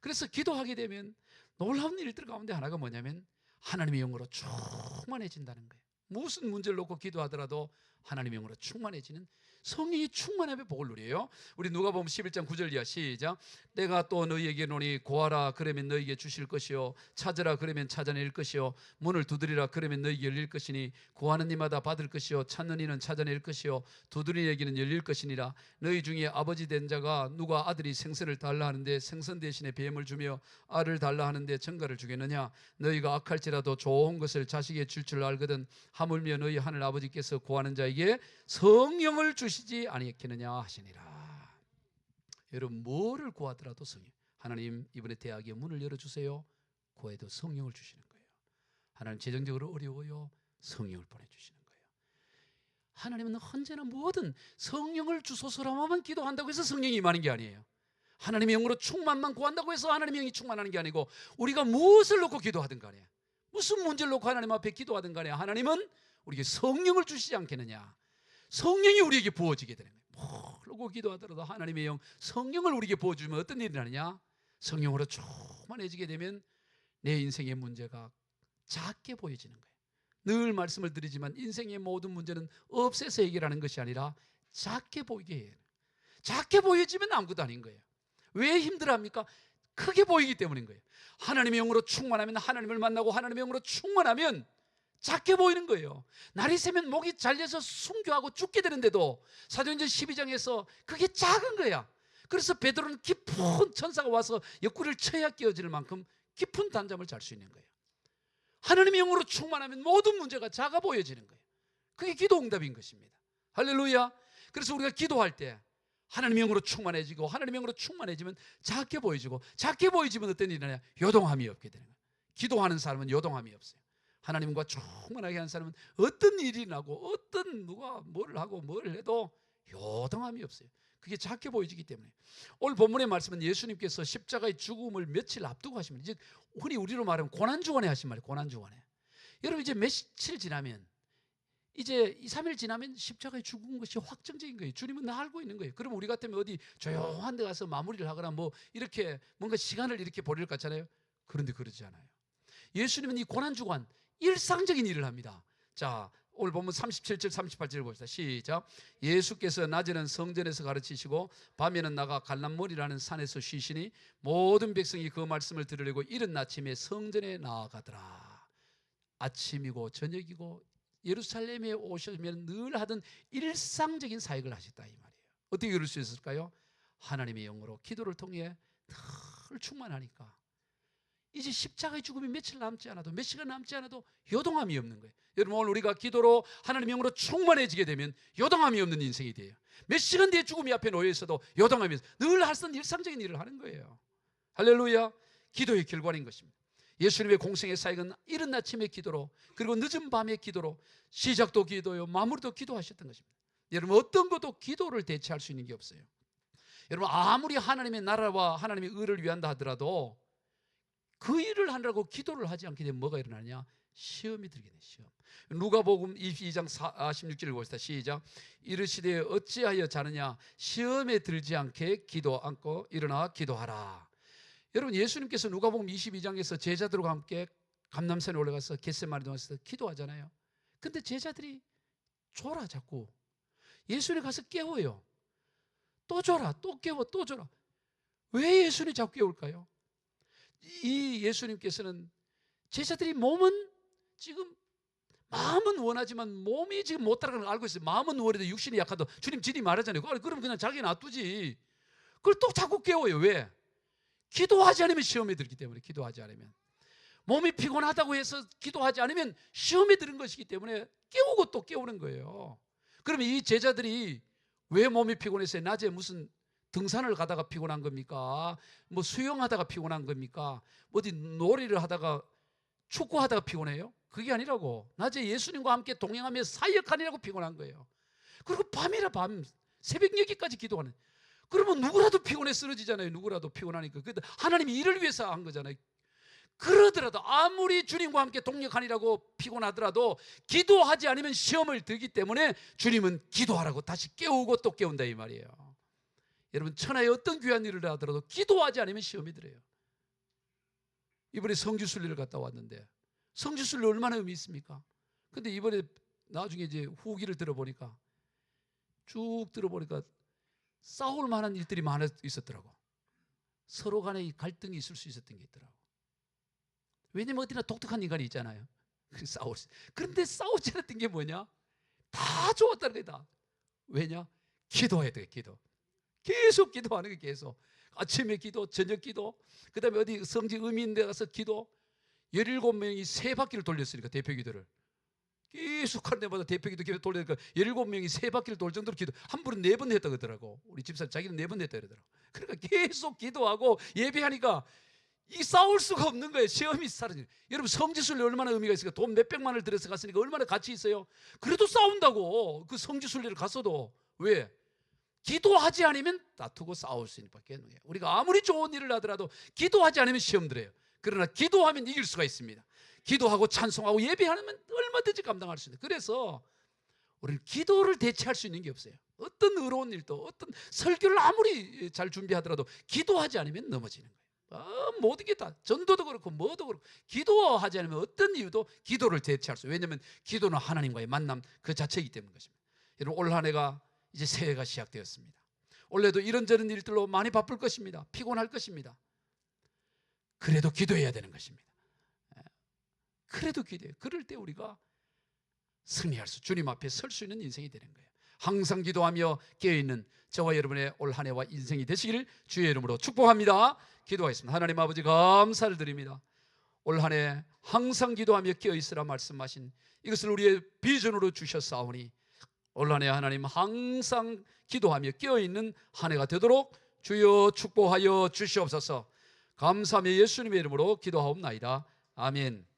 그래서 기도하게 되면 놀라운 일들 가운데 하나가 뭐냐면 하나님의 영으로 충만해진다는 거예요. 무슨 문제를 놓고 기도하더라도 하나님의 영으로 충만해지는 성령이 충만함의 복을 누려요. 우리 누가복음 11장 9절 이하 시작. 내가 또 너희에게 노니 구하라 그러면 너희에게 주실 것이요 찾으라 그러면 찾아낼 것이요 문을 두드리라 그러면 너희에게 열릴 것이니 구하는 이마다 받을 것이요 찾는 이는 찾아낼 것이요 두드리는 이에게는 열릴 것이니라. 너희 중에 아버지 된 자가 누가 아들이 생선을 달라 하는데 생선 대신에 뱀을 주며 알을 달라 하는데 전갈을 주겠느냐? 너희가 악할지라도 좋은 것을 자식에게 줄 줄 알거든 하물며 너희 하늘 아버지께서 구하는 자에게 성령을 주시지 아니겠느냐 하시니라. 여러분 뭐를 구하더라도 성령. 하나님 이번에 대학의 문을 열어주세요. 구해도 성령을 주시는 거예요. 하나님 재정적으로 어려워요. 성령을 보내주시는 거예요. 하나님은 언제나 뭐든 성령을 주소서라만 기도한다고 해서 성령이 임하는 게 아니에요. 하나님의 영으로 충만만 구한다고 해서 하나님의 영이 충만하는 게 아니고 우리가 무엇을 놓고 기도하든 간에 무슨 문제를 놓고 하나님 앞에 기도하든 간에 하나님은 우리에게 성령을 주시지 않겠느냐. 성령이 우리에게 부어지게 되는 거예요. 뭘 놓고 기도하더라도 하나님의 영 성령을 우리에게 부어주면 어떤 일이 나느냐. 성령으로 충만해지게 되면 내 인생의 문제가 작게 보여지는 거예요. 늘 말씀을 드리지만 인생의 모든 문제는 없애서 해결하는 것이 아니라 작게 보이게 해요. 작게 보여지면 아무것도 아닌 거예요. 왜 힘들어합니까? 크게 보이기 때문인 거예요. 하나님의 영으로 충만하면 하나님을 만나고 하나님의 영으로 충만하면 작게 보이는 거예요. 날이 새면 목이 잘려서 순교하고 죽게 되는데도 사도행전 12장에서 그게 작은 거야. 그래서 베드로는 깊은 천사가 와서 옆구리를 쳐야 깨어질 만큼 깊은 단잠을 잘 수 있는 거예요. 하나님의 영으로 충만하면 모든 문제가 작아 보여지는 거예요. 그게 기도 응답인 것입니다. 할렐루야. 그래서 우리가 기도할 때 하나님의 영으로 충만해지고 하나님의 영으로 충만해지면 작게 보여지고 작게 보여지면 어떤 일이 나냐? 요동함이 없게 되는 거예요. 기도하는 사람은 요동함이 없어요. 하나님과 충만하게 하는 사람은 어떤 일이 나고 어떤 누가 뭘 하고 뭘 해도 요동함이 없어요. 그게 작게 보여지기 때문에. 오늘 본문의 말씀은 예수님께서 십자가의 죽음을 며칠 앞두고 하신 말, 즉 흔히 우리로 말하면 고난주간에 하신 말이에요. 고난주간에. 여러분 이제 며칠 지나면, 이제 2, 3일 지나면 십자가에 죽은 것이 확정적인 거예요. 주님은 다 알고 있는 거예요. 그럼 우리 같으면 어디 조용한 데 가서 마무리를 하거나 뭐 이렇게 뭔가 시간을 이렇게 보낼 것 같잖아요. 그런데 그러지 않아요. 예수님은 이 고난주간 일상적인 일을 합니다. 자, 오늘 보면 37절 38절 봅시다. 시작. 예수께서 낮에는 성전에서 가르치시고 밤에는 나가 갈람머리라는 산에서 쉬시니 모든 백성이 그 말씀을 들으려고 이른 아침에 성전에 나아가더라. 아침이고 저녁이고 예루살렘에 오시면 늘 하던 일상적인 사역을 하셨다 이 말이에요. 어떻게 그럴 수 있을까요? 하나님의 영으로 기도를 통해 늘 충만하니까 이제 십자가의 죽음이 며칠 남지 않아도, 몇 시간 남지 않아도 요동함이 없는 거예요. 여러분 오늘 우리가 기도로 하나님의 영으로 충만해지게 되면 요동함이 없는 인생이 돼요. 몇 시간 뒤에 죽음이 앞에 놓여 있어도 요동함이 없어요. 늘 하던 일상적인 일을 하는 거예요. 할렐루야. 기도의 결과인 것입니다. 예수님의 공생의 사역은 이른 아침의 기도로, 그리고 늦은 밤의 기도로, 시작도 기도요 마무리도 기도하셨던 것입니다. 여러분 어떤 것도 기도를 대체할 수 있는 게 없어요. 여러분 아무리 하나님의 나라와 하나님의 의를 위한다 하더라도 그 일을 하느라고 기도를 하지 않게 되면 뭐가 일어나냐? 시험이 들게 돼. 시험. 누가복음 22장 16절을 봅시다. 시작. 이르시되 어찌하여 자느냐? 시험에 들지 않게 기도 않고 일어나 기도하라. 여러분 예수님께서 누가복음 22장에서 제자들과 함께 감람산에 올라가서 겟세마네 동에서 기도하잖아요. 근데 제자들이 졸아 자꾸. 예수님 가서 깨워요. 또 졸아, 또 깨워, 또 졸아. 왜 예수님이 자꾸 깨울까요? 이 예수님께서는 제자들이 몸은 지금 마음은 원하지만 몸이 지금 못 따라가는 걸 알고 있어요. 마음은 원해도 육신이 약하다. 주님 진이 말하잖아요. 그럼 그냥 자기 놔두지. 그걸 또 자꾸 깨워요. 왜? 기도하지 않으면 시험에 들기 때문에. 기도하지 않으면 몸이 피곤하다고 해서 기도하지 않으면 시험에 들은 것이기 때문에 깨우고 또 깨우는 거예요. 그러면 이 제자들이 왜 몸이 피곤했어요? 낮에 무슨 등산을 가다가 피곤한 겁니까? 뭐 수영하다가 피곤한 겁니까? 어디 놀이를 하다가 축구하다가 피곤해요? 그게 아니라고. 낮에 예수님과 함께 동행하며 사역하느라고 피곤한 거예요. 그리고 밤이라 밤 새벽녘까지 기도하는. 그러면 누구라도 피곤해 쓰러지잖아요. 누구라도 피곤하니까. 하나님이 이를 위해서 한 거잖아요. 그러더라도 아무리 주님과 함께 동력하니라고 피곤하더라도 기도하지 않으면 시험을 들기 때문에 주님은 기도하라고 다시 깨우고 또 깨운다 이 말이에요. 여러분 천하에 어떤 귀한 일을 하더라도 기도하지 않으면 시험이 들어요. 이번에 성지순례를 갔다 왔는데 성지순례 얼마나 의미 있습니까? 근데 이번에 나중에 이제 후기를 들어보니까 쭉 들어보니까 싸울 만한 일들이 많아 있었더라고. 서로 간에 갈등이 있을 수 있었던 게 있더라고. 왜냐면 어디나 독특한 인간이 있잖아요. 그런데 싸우지 않았던 게 뭐냐? 다 좋았다는 거야. 다. 왜냐? 기도해야 돼. 기도. 계속 기도하는 게 계속. 아침에 기도, 저녁 기도, 그 다음에 어디 성지 의미인데 가서 기도. 17명이 세 바퀴를 돌렸으니까 대표 기도를. 계속 하는 데마다 대표 기도 돌리니까 17명이 세 바퀴를 돌 정도로 기도. 한 분은 4번 했다 그러더라고. 우리 집사람 자기는 4번 했다 그러더라고. 그러니까 계속 기도하고 예배하니까 이 싸울 수가 없는 거예요. 시험이 사라지는. 여러분 성지순례 얼마나 의미가 있을까? 돈 몇백만을 들여서 갔으니까 얼마나 가치 있어요? 그래도 싸운다고. 그 성지순례를 갔어도. 왜? 기도하지 않으면 다투고 싸울 수 있는 밖에 없는 거예요. 우리가 아무리 좋은 일을 하더라도 기도하지 않으면 시험 들어요. 그러나 기도하면 이길 수가 있습니다. 기도하고 찬송하고 예배하면 얼마든지 감당할 수 있는. 그래서 우리는 기도를 대체할 수 있는 게 없어요. 어떤 의로운 일도, 어떤 설교를 아무리 잘 준비하더라도 기도하지 않으면 넘어지는 거예요. 모든 게 다 전도도 그렇고 뭐도 그렇고 기도하지 않으면 어떤 이유도 기도를 대체할 수. 왜냐하면 기도는 하나님과의 만남 그 자체이기 때문인 것입니다. 여러분 올 한 해가 이제 새해가 시작되었습니다. 올해도 이런저런 일들로 많이 바쁠 것입니다. 피곤할 것입니다. 그래도 기도해야 되는 것입니다. 그래도 기도해요. 그럴 때 우리가 승리할 수, 주님 앞에 설 수 있는 인생이 되는 거예요. 항상 기도하며 깨어있는 저와 여러분의 올 한 해와 인생이 되시기를 주의 이름으로 축복합니다. 기도하겠습니다. 하나님 아버지 감사를 드립니다. 올 한 해 항상 기도하며 깨어있으라 말씀하신 이것을 우리의 비전으로 주셨사오니 올 한 해 하나님 항상 기도하며 깨어있는 한 해가 되도록 주여 축복하여 주시옵소서. 감사하며 예수님의 이름으로 기도하옵나이다. 아멘.